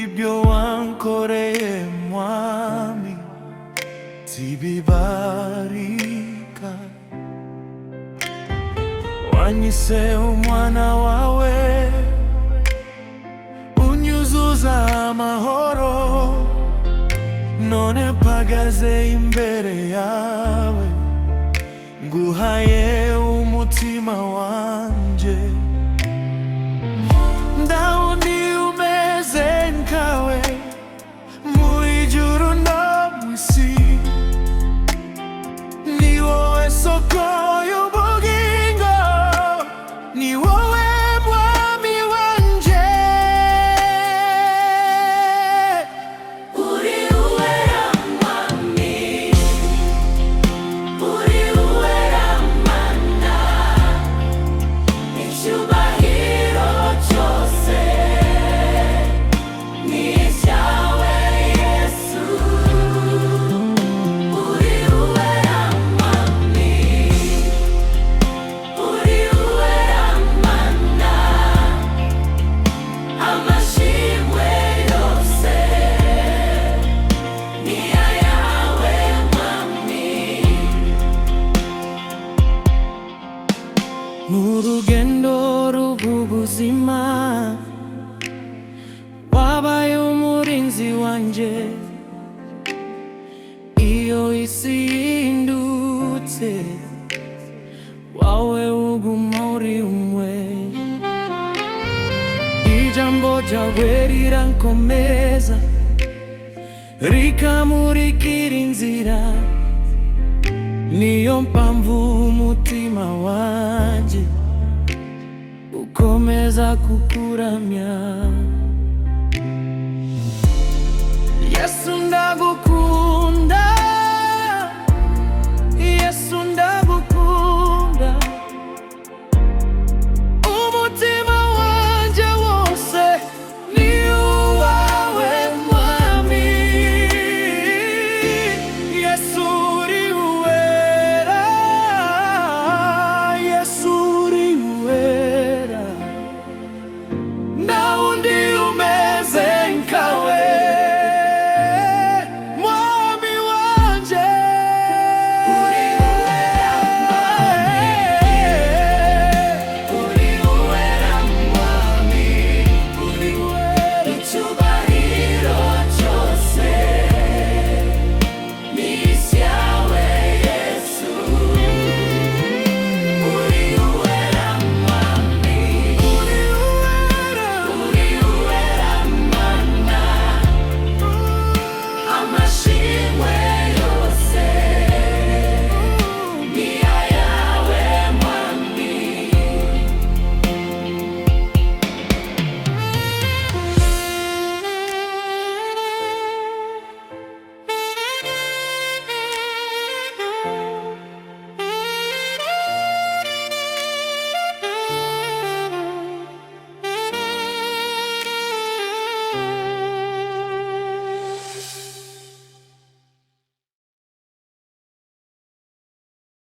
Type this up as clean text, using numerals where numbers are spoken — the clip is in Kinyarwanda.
ibyo wankoreye mwami sibibarika. Wanyise umwana wawe, unyuzuza amahoro, none mpagaze imbere yawe, nguhaye umutima wanje. Ndawundi umeze nkawe mu ijuru no mw'isi, ni wowe soko y'ubugingo, ni wowe mwami wanje. Uri uwera mwami, uri uwera mana, icyubahiro cyose ni icyawe Yesu. Uri uwera mwami, uri uwera mana, amashimwe yose ni ayawe mwami. Mu rugendo rw'ubuzima wabaye umurinzi wanje, iyo isi yindutse wawe uguma uri umwe. Ijambo ryawe rirankomeza, rikamurikira inzira, niyo mpamvu umutima wanje ukomeza kukuramya. Yesu